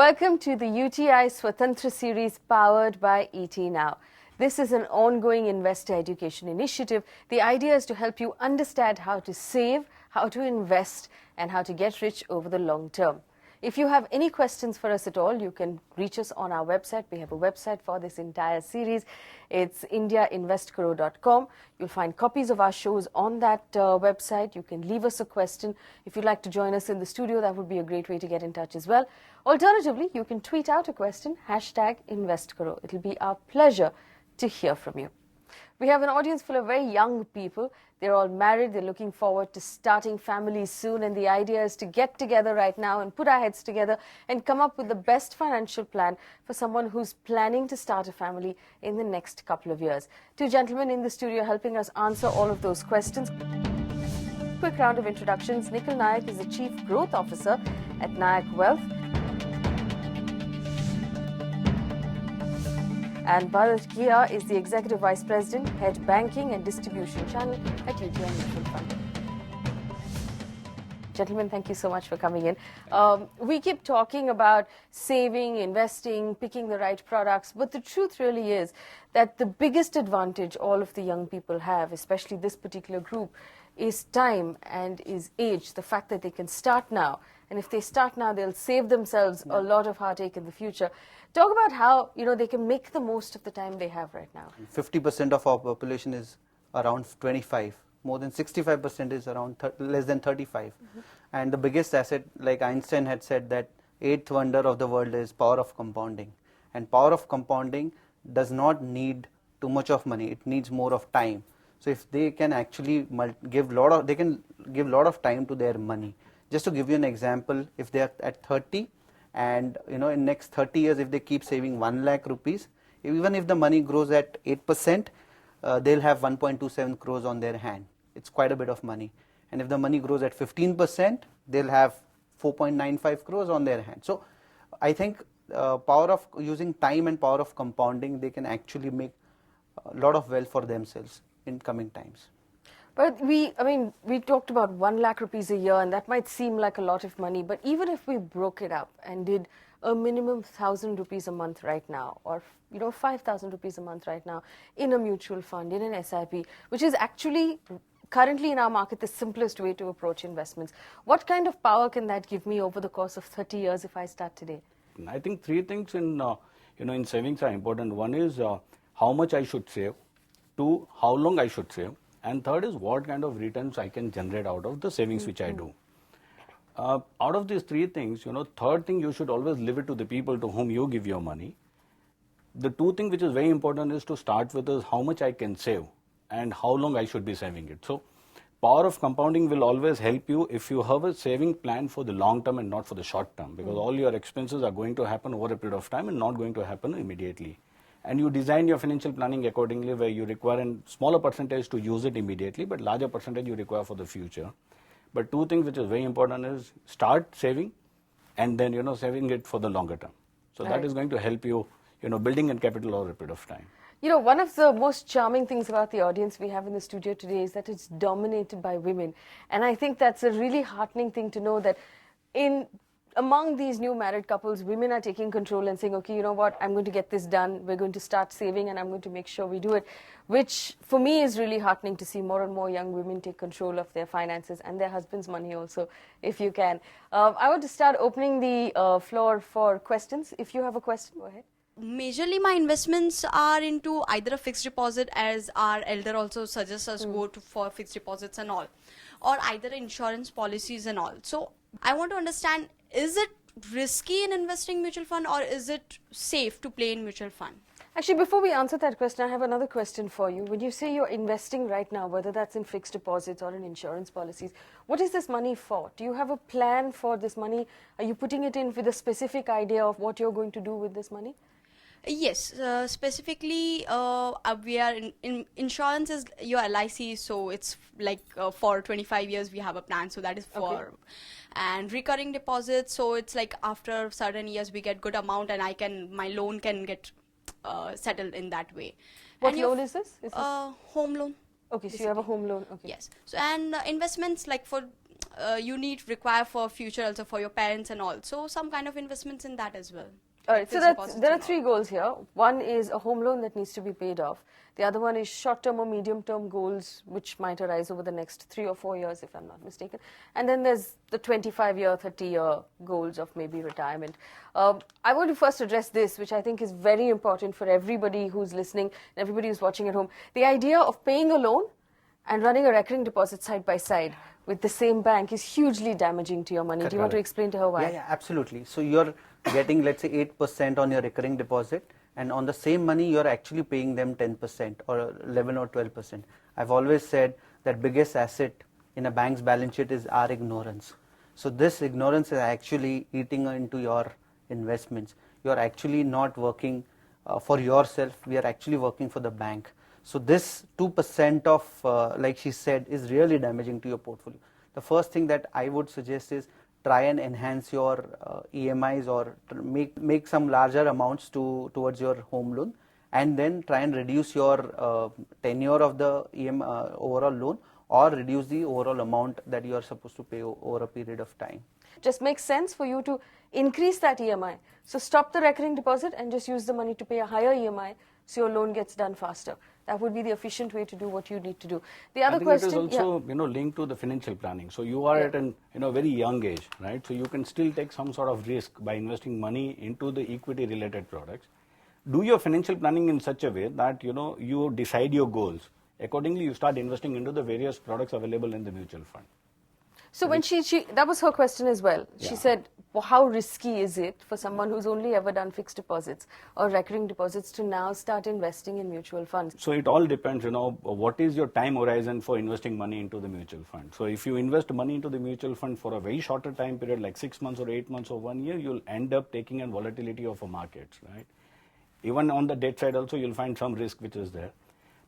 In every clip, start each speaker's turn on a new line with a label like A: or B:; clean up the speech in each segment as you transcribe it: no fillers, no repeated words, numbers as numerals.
A: Welcome to the UTI Swatantra series powered by ET Now. This is an ongoing investor education initiative. The idea is to help you understand how to save, how to invest, and how to get rich over the long term. If you have any questions for us at all, you can reach us on our website. We have a website for this entire series. It's indiainvestguru.com. You'll find copies of our shows on that website. You can leave us a question. If you'd like to join us in the studio, that would be a great way to get in touch as well. Alternatively, you can tweet out a question, #InvestGuru. It'll be our pleasure to hear from you. We have an audience full of very young people. They're all married. They're looking forward to starting families soon. And the idea is to get together right now and put our heads together and come up with the best financial plan for someone who's planning to start a family in the next couple of years. Two gentlemen in the studio helping us answer all of those questions. Quick round of introductions. Nikhil Nayak is the Chief Growth Officer at Nayak Wealth. And Bharat Ghia is the Executive Vice President, Head Banking and Distribution Channel at UTI Mutual Fund. Gentlemen, thank you so much for coming in. We keep talking about saving, investing, picking the right products, but the truth really is that the biggest advantage all of the young people have, especially this particular group, is time and is age, the fact that they can start now. And if they start now, they'll save themselves a lot of heartache in the future. Talk about how, they can make the most of the time they have right now.
B: 50% of our population is around 25. More than 65% is around less than 35. And the biggest asset, like Einstein had said, that eighth wonder of the world is power of compounding. And power of compounding does not need too much of money. It needs more of time. So if they can actually give lot of time to their money. Just to give you an example, if they are at 30 and in next 30 years if they keep saving 1 lakh rupees, even if the money grows at 8%, they'll have 1.27 crores on their hand. It's quite a bit of money. And if the money grows at 15%, they'll have 4.95 crores on their hand. So I think power of using time and power of compounding, they can actually make a lot of wealth for themselves in coming times.
A: But we talked about 1 lakh rupees a year, and that might seem like a lot of money. But even if we broke it up and did a minimum 1,000 rupees a month right now, or 5,000 rupees a month right now in a mutual fund, in an SIP, which is actually currently in our market the simplest way to approach investments. What kind of power can that give me over the course of 30 years if I start today?
C: I think three things in in savings are important. One is how much I should save. Two, how long I should save. And third is what kind of returns I can generate out of the savings which I do. Out of these three things, third thing, you should always leave it to the people to whom you give your money. The two things which is very important is to start with is how much I can save and how long I should be saving it. So power of compounding will always help you if you have a saving plan for the long term and not for the short term, because all your expenses are going to happen over a period of time and not going to happen immediately. And you design your financial planning accordingly, where you require a smaller percentage to use it immediately, but larger percentage you require for the future. But two things which is very important is start saving and then, saving it for the longer term. So that is going to help you, building in capital over a period of time.
A: One of the most charming things about the audience we have in the studio today is that it's dominated by women. And I think that's a really heartening thing to know that among these new married couples, women are taking control and saying, okay, you know what, I'm going to get this done. We're going to start saving and I'm going to make sure we do it, which for me is really heartening to see more and more young women take control of their finances and their husband's money also, if you can. I want to start opening the floor for questions. If you have a question, go ahead.
D: Majorly my investments are into either a fixed deposit, as our elder also suggests us for fixed deposits and all, or either insurance policies and all. So I want to understand, is it risky in investing mutual fund or is it safe to play in mutual fund?
A: Actually, before we answer that question, I have another question for you. When you say you're investing right now, whether that's in fixed deposits or in insurance policies, what is this money for? Do you have a plan for this money? Are you putting it in with a specific idea of what you're going to do with this money?
D: Yes, specifically we are in insurance is your LIC, so it's like for 25 years we have a plan, so that is for and recurring deposits, so it's like after certain years we get good amount and my loan can get settled in that way.
A: What loan is this?
D: Home loan.
A: Okay, so you have a home loan. Okay.
D: Yes. So and investments like for you need require for future also for your parents and all. So some kind of investments in that as well.
A: All right, so
D: Fixed deposits
A: there are
D: and all.
A: 3 goals here. One is a home loan that needs to be paid off. The other one is short-term or medium-term goals which might arise over the next 3 or 4 years, if I'm not mistaken. And then there's the 25-year, 30-year goals of maybe retirement. I want to first address this, which I think is very important for everybody who's listening and everybody who's watching at home. The idea of paying a loan and running a recurring deposit side by side with the same bank is hugely damaging to your money. Do you want to explain to her why?
B: Yeah, absolutely. So you're getting, let's say, 8% on your recurring deposit, and on the same money, you're actually paying them 10% or 11 or 12%. I've always said that biggest asset in a bank's balance sheet is our ignorance. So this ignorance is actually eating into your investments. You're actually not working for yourself. We are actually working for the bank. So this 2% of, like she said, is really damaging to your portfolio. The first thing that I would suggest is try and enhance your EMIs or make some larger amounts towards your home loan, and then try and reduce your tenure of the overall loan, or reduce the overall amount that you are supposed to pay over a period of time.
A: Just makes sense for you to increase that EMI. So stop the recurring deposit and just use the money to pay a higher EMI so your loan gets done faster. That would be the efficient way to do what you need to do. The other question,
C: it is also linked to the financial planning. So you are at an very young age, right? So you can still take some sort of risk by investing money into the equity related products. Do your financial planning in such a way that you decide your goals. Accordingly, you start investing into the various products available in the mutual fund.
A: So when she that was her question as well. She
C: Yeah.
A: said, well, how risky is it for someone who's only ever done fixed deposits or recurring deposits to now start investing in mutual funds?
C: So it all depends, what is your time horizon for investing money into the mutual fund. So if you invest money into the mutual fund for a very shorter time period, like 6 months or 8 months or 1 year, you'll end up taking in volatility of a markets, right? Even on the debt side also, you'll find some risk which is there.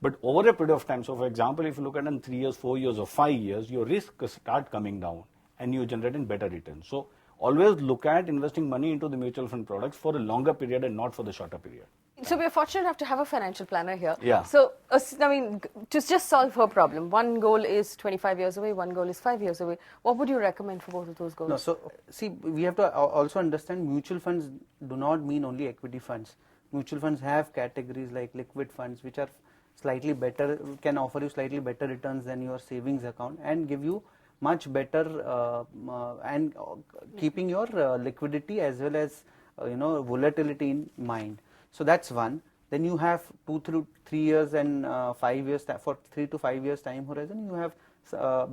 C: But over a period of time, so for example, if you look at in 3 years, 4 years or 5 years, your risk start coming down and you generate in better returns. So always look at investing money into the mutual fund products for a longer period and not for the shorter period.
A: So we're fortunate enough to have a financial planner here.
C: Yeah.
A: So, to just solve her problem, one goal is 25 years away, one goal is 5 years away. What would you recommend for both of those goals?
B: No, so see, we have to also understand mutual funds do not mean only equity funds. Mutual funds have categories like liquid funds, which are slightly better, can offer you slightly better returns than your savings account and give you much better and keeping your liquidity as well as volatility in mind. So that's one. Then you have 2 through 3 years and 5 years, for 3 to 5 years time horizon, you have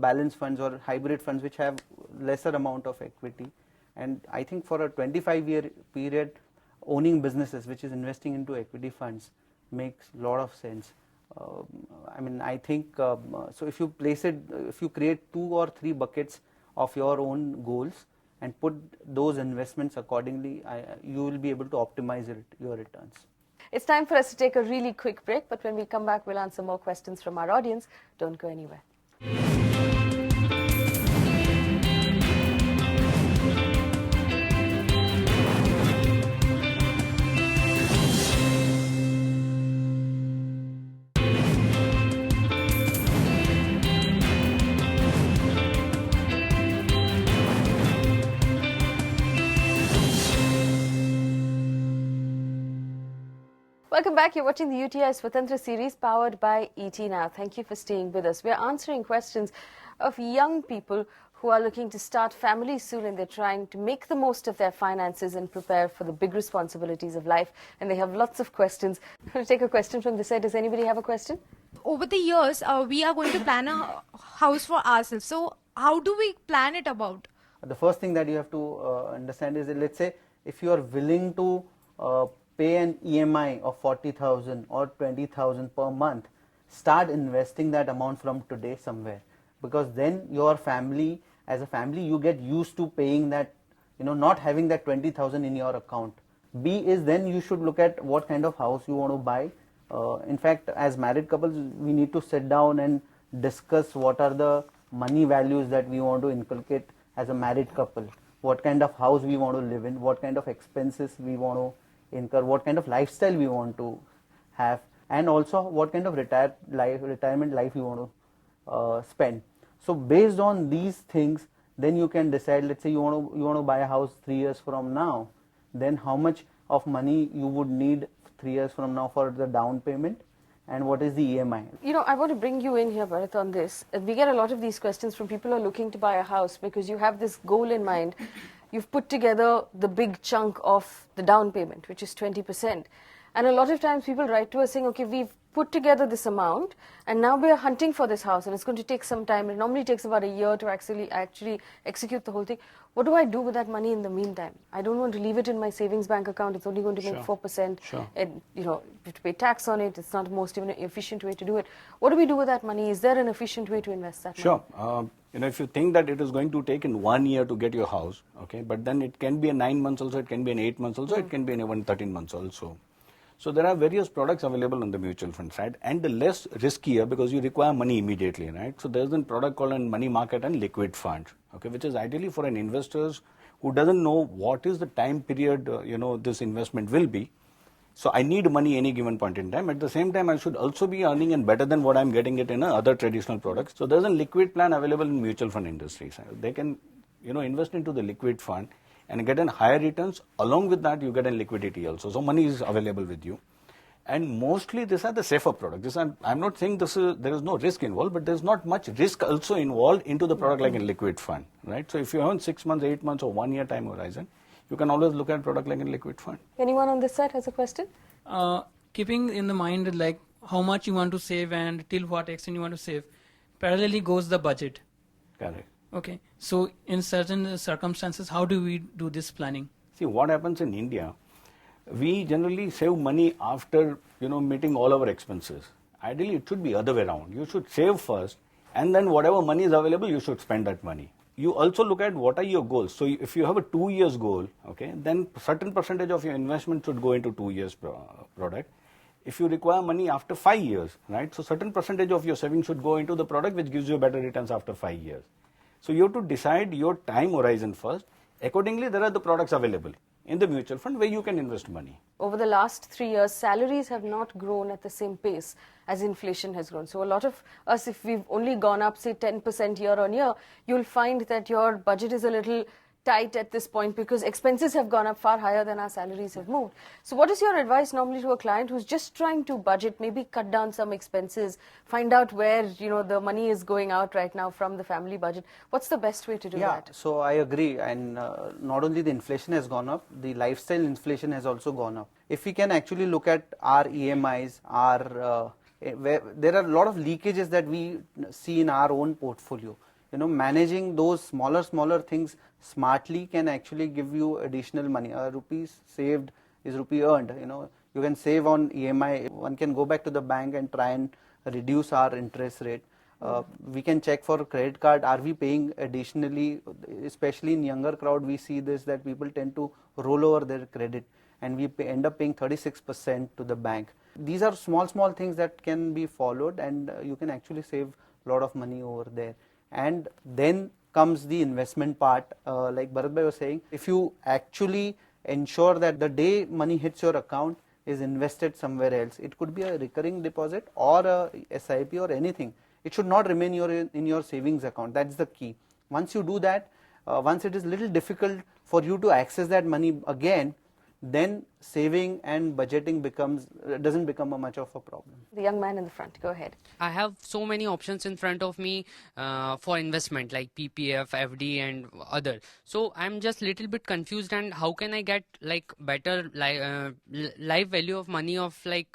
B: balance funds or hybrid funds which have lesser amount of equity. And I think for a 25-year period, owning businesses which is investing into equity funds makes a lot of sense. I think so if you place it, if you create 2 or 3 buckets of your own goals and put those investments accordingly, you will be able to optimize your returns.
A: It's time for us to take a really quick break, but when we come back, we'll answer more questions from our audience. Don't go anywhere. Welcome back. You're watching the UTI Swatantra series powered by ET Now. Thank you for staying with us. We're answering questions of young people who are looking to start families soon, and they're trying to make the most of their finances and prepare for the big responsibilities of life. And they have lots of questions. I'm going to take a question from this side. Does anybody have a question?
E: Over the years, we are going to plan a house for ourselves. So how do we plan it about?
B: The first thing that you have to understand is that, let's say, if you are willing to pay an EMI of 40,000 or 20,000 per month, start investing that amount from today somewhere, because then your family, as a family, you get used to paying that, not having that 20,000 in your account. B is then you should look at what kind of house you want to buy. In fact, as married couples, we need to sit down and discuss what are the money values that we want to inculcate as a married couple, what kind of house we want to live in, what kind of expenses we want to incur, what kind of lifestyle we want to have, and also what kind of retirement life you want to spend. So based on these things, then you can decide, let's say you want to buy a house 3 years from now, then how much of money you would need 3 years from now for the down payment, and what is the EMI.
A: You know, I want to bring you in here, Bharat, on this. We get a lot of these questions from people who are looking to buy a house because you have this goal in mind. You've put together the big chunk of the down payment, which is 20%. And a lot of times people write to us saying, okay, we've put together this amount and now we are hunting for this house and it's going to take some time. It normally takes about a year to actually execute the whole thing. What do I do with that money in the meantime? I don't want to leave it in my savings bank account. It's only going to make 4%.
C: Sure.
A: And, you know, you have to pay tax on it. It's not the most even efficient way to do it. What do we do with that money? Is there an efficient way to invest that money?
C: Sure. You know, if you think that it is going to take in 1 year to get your house, okay, but then it can be in 9 months also, it can be in 8 months also, it can be in even 13 months also. So there are various products available on the mutual fund side, and the less riskier because you require money immediately, right? So there's a product called a money market and liquid fund, okay, which is ideally for an investors who doesn't know what is the time period, you know, this investment will be. So I need money any given point in time. At the same time, I should also be earning and better than what I'm getting it in other traditional products. So there's a liquid plan available in mutual fund industries. They can, you know, invest into the liquid fund and get in higher returns. Along with that, you get in liquidity also. So money is available with you. And mostly these are the safer products. I'm not saying there is no risk involved, but there's not much risk also involved into the product like a liquid fund, right? So if you have 6 months, 8 months or 1 year time horizon, you can always look at product like a liquid fund.
A: Anyone on this side has a question?
F: Keeping in the mind like how much you want to save and till what extent you want to save, parallelly goes the budget.
C: Correct.
F: Okay, so in certain circumstances, how do we do this planning?
C: See, what happens in India, we generally save money after, you know, meeting all our expenses. Ideally, it should be other way around. You should save first, and then whatever money is available, you should spend that money. You also look at what are your goals. So if you have a 2 years goal, okay, then certain percentage of your investment should go into 2 years product. If you require money after 5 years, right, so certain percentage of your savings should go into the product which gives you better returns after 5 years. So you have to decide your time horizon first. Accordingly, there are the products available in the mutual fund where you can invest money.
A: Over the last 3 years, salaries have not grown at the same pace as inflation has grown. So a lot of us, if we've only gone up, say 10% year on year, you'll find that your budget is a little tight at this point because expenses have gone up far higher than our salaries have moved. So what is your advice normally to a client who's just trying to budget, maybe cut down some expenses, find out where, you know, the money is going out right now from the family budget? What's the best way to do that?
B: So I agree, and not only the inflation has gone up, the lifestyle inflation has also gone up. If we can actually look at our EMIs, there are a lot of leakages that we see in our own portfolio. You know, managing those smaller things smartly can actually give you additional money. Rupees saved is rupee earned. You know, you can save on EMI. One can go back to the bank and try and reduce our interest rate. We can check for credit card. Are we paying additionally? Especially in younger crowd, we see this, that people tend to roll over their credit, and we end up paying 36% to the bank. These are small things that can be followed, and you can actually save a lot of money over there. And then comes the investment part. Like Bharat Bhai was saying, if you actually ensure that the day money hits your account is invested somewhere else, it could be a recurring deposit or a SIP or anything. It should not remain in your savings account. That's the key. Once you do that, once it is little difficult for you to access that money again, then saving and budgeting doesn't become much of a problem.
A: The young man in the front, go ahead.
G: I have so many options in front of me for investment like PPF, FD and other. So I'm just little bit confused, and how can I get like better life value of money of like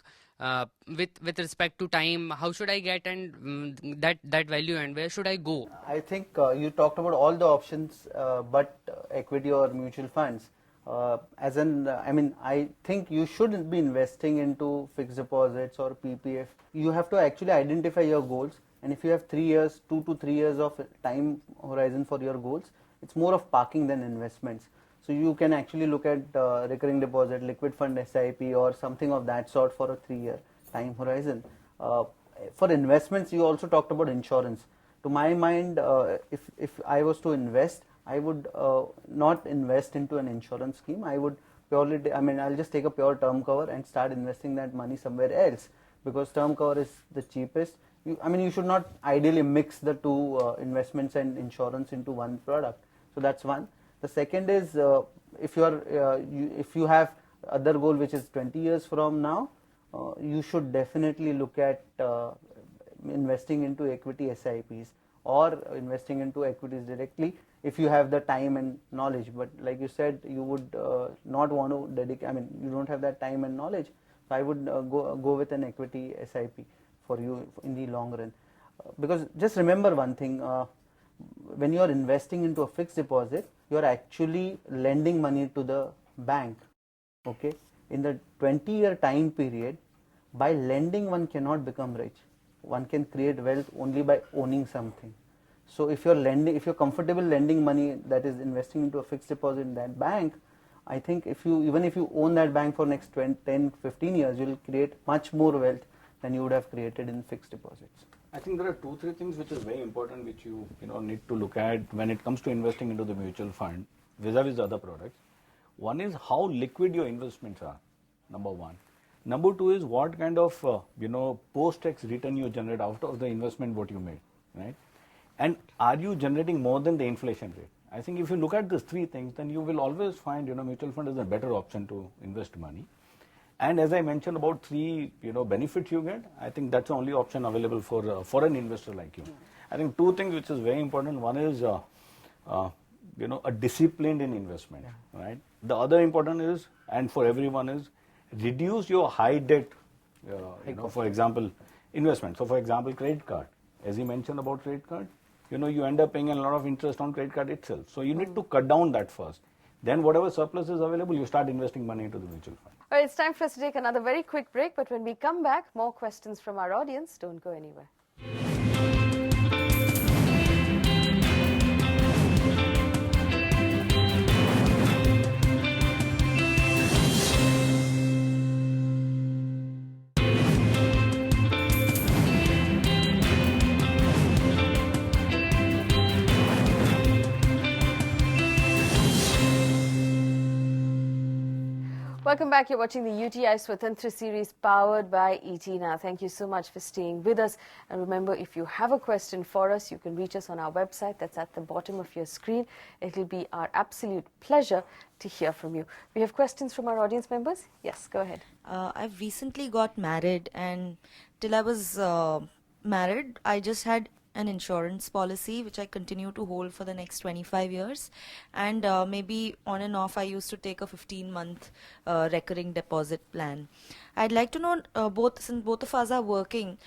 G: with respect to time? How should I get and that value, and where should I go?
B: I think you talked about all the options, but equity or mutual funds. I think you shouldn't be investing into fixed deposits or PPF. You have to actually identify your goals, and if you have 3 years, 2 to 3 years of time horizon for your goals, it's more of parking than investments. So you can actually look at recurring deposit, liquid fund, SIP or something of that sort for a 3-year time horizon. For investments, you also talked about insurance. To my mind, if I was to invest, I would not invest into an insurance scheme. I would purely, I'll just take a pure term cover and start investing that money somewhere else, because term cover is the cheapest. you should not ideally mix the two investments and insurance into one product. So that's one. The second is if you have other goal which is 20 years from now, you should definitely look at investing into equity SIPs or investing into equities directly if you have the time and knowledge. But like you said, you would not want to dedicate, you don't have that time and knowledge. So I would go with an equity SIP for you in the long run. Because just remember one thing, when you are investing into a fixed deposit, you are actually lending money to the bank. Okay, in the 20-year time period, by lending one cannot become rich. One can create wealth only by owning something. So if you're comfortable lending money, that is investing into a fixed deposit in that bank, I think even if you own that bank for next 10, 15 years, you will create much more wealth than you would have created in fixed deposits.
C: I think there are 2-3 things which is very important which you need to look at when it comes to investing into the mutual fund vis-a-vis the other products. One is how liquid your investments are, number one. Number two is what kind of post-tax return you generate out of the investment what you made, right? And are you generating more than the inflation rate? I think if you look at these 3 things, then you will always find mutual fund is a better option to invest money. And as I mentioned about 3 benefits you get, I think that's the only option available for an investor like you. I think 2 things which is very important. One is a discipline in investment, right? The other important is, and for everyone is, reduce your high debt, for example, investment. So for example, credit card. As you mentioned about credit card, you end up paying a lot of interest on credit card itself. So you need to cut down that first. Then whatever surplus is available, you start investing money into the mutual fund.
A: All right, it's time for us to take another very quick break. But when we come back, more questions from our audience. Don't go anywhere. Welcome back. You're watching the UTI Swatantra series powered by ET Now. Thank you so much for staying with us. And remember, if you have a question for us, you can reach us on our website. That's at the bottom of your screen. It'll be our absolute pleasure to hear from you. We have questions from our audience members. Yes, go ahead.
H: I've recently got married, and till I was married, I just had an insurance policy which I continue to hold for the next 25 years, and maybe on and off I used to take a 15-month recurring deposit plan. I'd like to know, since both of us are working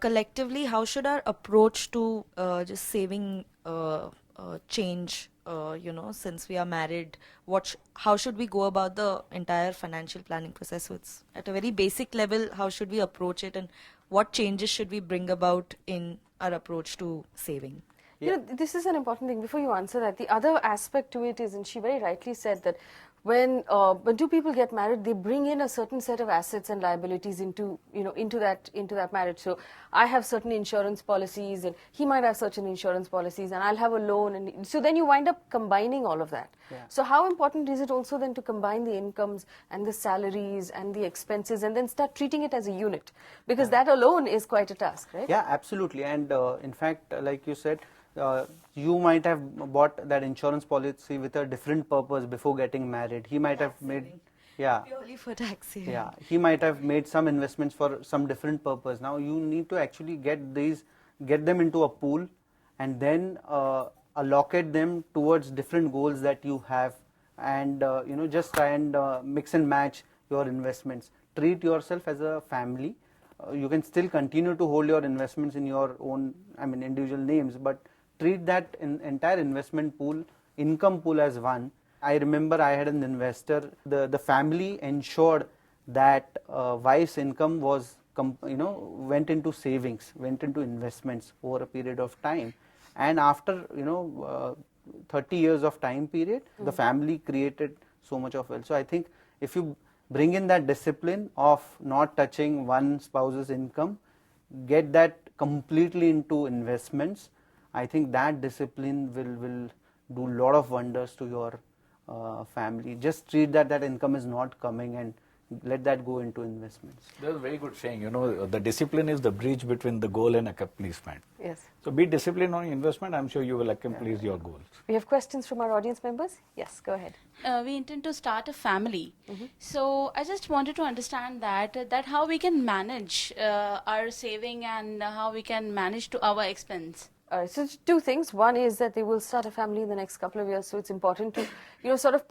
H: collectively, how should our approach to just saving change, since we are married? How should we go about the entire financial planning process? So it's at a very basic level, how should we approach it, and what changes should we bring about in our approach to saving?
A: This is an important thing. Before you answer that, the other aspect to it is, and she very rightly said that when 2 people get married, they bring in a certain set of assets and liabilities into that marriage. So I have certain insurance policies, and he might have certain insurance policies, and I'll have a loan, and so then you wind up combining all of that. Yeah. So how important is it also then to combine the incomes and the salaries and the expenses, and then start treating it as a unit? Because that alone is quite a task, right?
B: Yeah, absolutely. And in fact, like you said, you might have bought that insurance policy with a different purpose before getting married. He might have made,
H: purely for tax saving.
B: Yeah, he might have made some investments for some different purpose. Now you need to actually get them into a pool, and then allocate them towards different goals that you have, and just try and mix and match your investments. Treat yourself as a family. You can still continue to hold your investments in your own, individual names, but treat that entire investment pool, income pool as one. I remember I had an investor. The family ensured that wife's income was, went into savings, went into investments over a period of time, and after 30 years of time period, the family created so much of wealth. So I think if you bring in that discipline of not touching one spouse's income, get that completely into investments, I think that discipline will do a lot of wonders to your family. Just treat that income is not coming, and let that go into investments.
C: There's a very good saying, the discipline is the bridge between the goal and accomplishment.
A: Yes.
C: So be disciplined on investment, I'm sure you will accomplish your goals.
A: We have questions from our audience members. Yes, go ahead.
I: We intend to start a family. So I just wanted to understand that how we can manage our saving and how we can manage to our expense.
A: So two things. One is that they will start a family in the next couple of years, so it's important to, sort of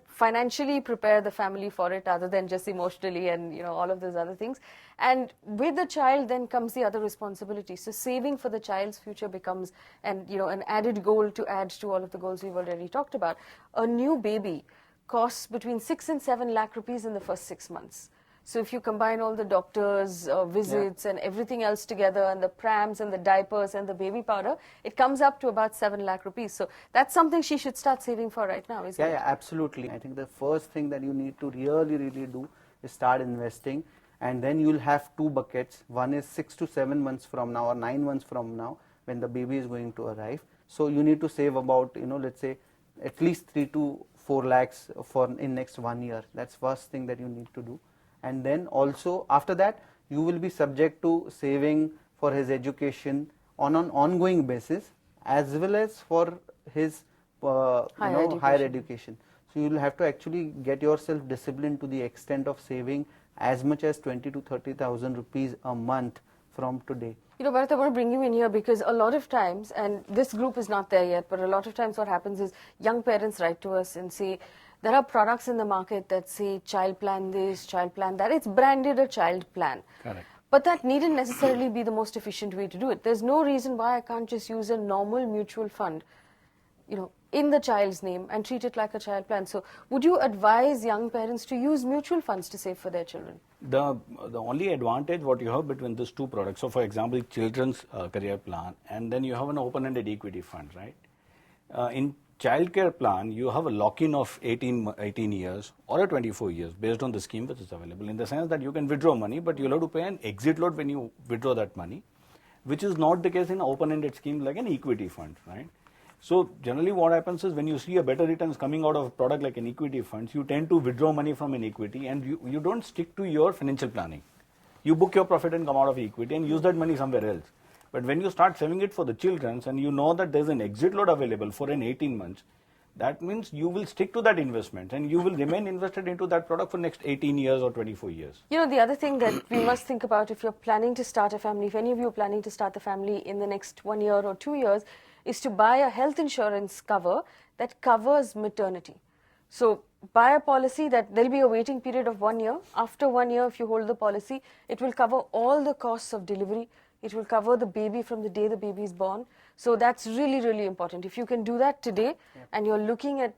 A: financially prepare the family for it, other than just emotionally and, all of those other things. And with the child then comes the other responsibility. So saving for the child's future becomes an added goal to add to all of the goals we've already talked about. A new baby costs between 6 and 7 lakh rupees in the first 6 months. So if you combine all the doctors' visits and everything else together, and the prams and the diapers and the baby powder, it comes up to about 7 lakh rupees. So that's something she should start saving for right now, isn't it?
B: Yeah, absolutely. I think the first thing that you need to really do is start investing, and then you'll have 2 buckets. One is 6 to 7 months from now or 9 months from now when the baby is going to arrive. So you need to save about, let's say at least 3 to 4 lakhs in next 1 year. That's first thing that you need to do. And then also after that you will be subject to saving for his education on an ongoing basis, as well as for his higher education. So you will have to actually get yourself disciplined to the extent of saving as much as 20 to 30,000 rupees a month from today.
A: Bharat, I want to bring you in here because a lot of times, and this group is not there yet, but a lot of times what happens is young parents write to us and say, there are products in the market that say child plan this, child plan that. It's branded a child plan.
C: Correct.
A: But that needn't necessarily be the most efficient way to do it. There's no reason why I can't just use a normal mutual fund, in the child's name and treat it like a child plan. So would you advise young parents to use mutual funds to save for their children?
C: The only advantage what you have between these 2 products, so for example, children's career plan, and then you have an open-ended equity fund, right? In childcare plan, you have a lock-in of 18 years or a 24 years based on the scheme which is available, in the sense that you can withdraw money, but you'll have to pay an exit load when you withdraw that money, which is not the case in an open-ended scheme like an equity fund, right? So generally what happens is when you see a better returns coming out of a product like an equity funds, you tend to withdraw money from an equity and you don't stick to your financial planning. You book your profit and come out of equity and use that money somewhere else. But when you start saving it for the children's and you know that there's an exit load available for an 18 months, that means you will stick to that investment and you will remain invested into that product for next 18 years or 24 years.
A: The other thing that we must think about if you're planning to start a family, if any of you are planning to start a family in the next 1 year or 2 years, is to buy a health insurance cover that covers maternity. So buy a policy that there'll be a waiting period of 1 year. After 1 year, if you hold the policy, it will cover all the costs of delivery. It will cover the baby from the day the baby is born. So that's really important. If you can do that today and you're looking at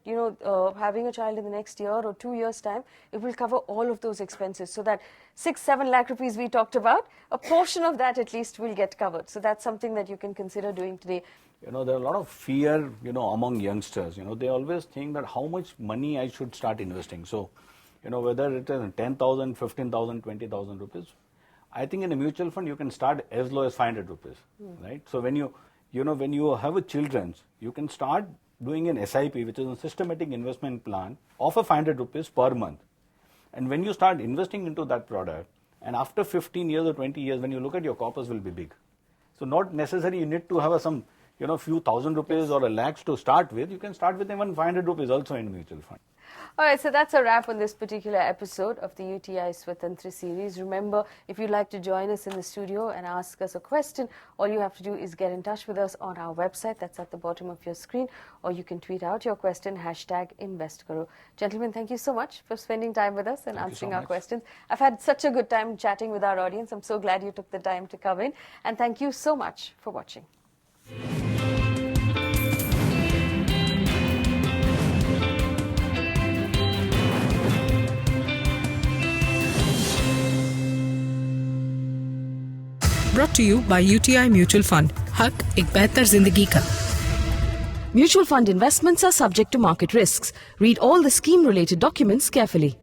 A: having a child in the next year or 2 years time, it will cover all of those expenses. So that 6-7 lakh rupees we talked about, a portion of that at least will get covered. So that's something that you can consider doing today.
C: There are a lot of fear, among youngsters. They always think that how much money I should start investing. So, whether it is 10,000, 15,000, 20,000 rupees, I think in a mutual fund you can start as low as 500 rupees, right? So when you have a children's, you can start doing an SIP, which is a systematic investment plan of a 500 rupees per month. And when you start investing into that product, and after 15 years or 20 years, when you look at your corpus will be big. So not necessarily you need to have some few thousand rupees or a lakhs to start with. You can start with even 500 rupees also in mutual fund.
A: All right, so that's a wrap on this particular episode of the UTI Swatantra series. Remember, if you'd like to join us in the studio and ask us a question, all you have to do is get in touch with us on our website. That's at the bottom of your screen. Or you can tweet out your question, #InvestKaro. Gentlemen, thank you so much for spending time with us and answering our questions. I've had such a good time chatting with our audience. I'm so glad you took the time to come in. And thank you so much for watching.
J: Brought to you by UTI Mutual Fund. हक एक बेहतर जिंदगी का.
K: Mutual fund investments are subject to market risks. Read all the scheme-related documents carefully.